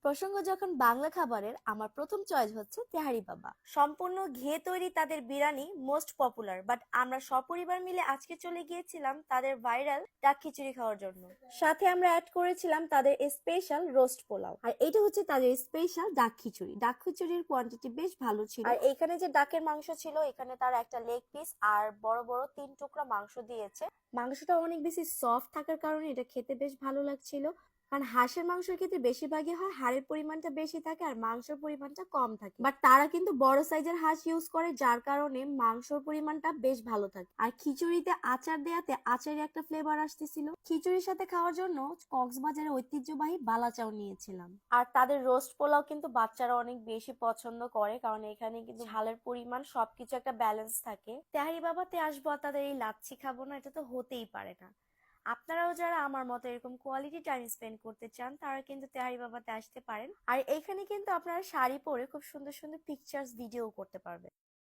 প্রসঙ্গ যখন বাংলা খাবারের, আমার প্রথম চয়েস হচ্ছে তেহারি বাবা। সম্পূর্ণ ঘিয়ে তৈরি তাদের বিরিয়ানি মোস্ট পপুলার, বাট আমরা সপরিবার মিলে আজকে চলে গিয়েছিলাম তাদের ভাইরাল ডাক খিচুড়ি খাওয়ার জন্য। সাথে আমরা অ্যাড করেছিলাম তাদের স্পেশাল রোস্ট পোলাও, আর এটা হচ্ছে তাদের স্পেশাল ডাক খিচুড়ি। ডাক খিচুড়ির কোয়ান্টিটি বেশ ভালো ছিল, আর এখানে যে ডাকের মাংস ছিল, এখানে তার একটা লেগ পিস আর বড় বড় 3 টুকরা মাংস দিয়েছে। মাংসটা অনেক বেশি সফট থাকার কারণে এটা খেতে বেশ ভালো লাগছিল। কারণ হাঁসের মাংসের ক্ষেত্রে বেশিরভাগই হয় হাড়ের পরিমাণটা বেশি থাকে আর মাংসের পরিমাণটা কম থাকে, বাট তারা কিন্তু বড় সাইজের হাঁস ইউজ করে, যার কারণে মাংসের পরিমাণটা বেশ ভালো থাকে। আর খিচুড়িতে আচার দেয়াতে আচারের একটা ফ্লেভার আসতেছিল। খিচুড়ির সাথে খাওয়ার জন্য কক্সবাজারের ঐতিহ্যবাহী বালাচাও নিয়েছিলাম। আর তাদের রোস্ট পোলাও কিন্তু বাচ্চারা অনেক বেশি পছন্দ করে, কারণ এখানে কিন্তু ঝালের পরিমাণ সবকিছু একটা ব্যালেন্স থাকে। তেহারি বাবাতে আসবো আর তাদের এই লাচ্ছি খাবো না, এটা তো হতেই পারে না। আপনারাও যারা আমার মতো এরকম কোয়ালিটি টাইম স্পেন্ড করতে চান, তারা কিন্তু তেহারি বাবাতে আসতে পারেন। আর এইখানে কিন্তু আপনারা শাড়ি পরে খুব সুন্দর সুন্দর পিকচার্স ভিডিও করতে পারবেন।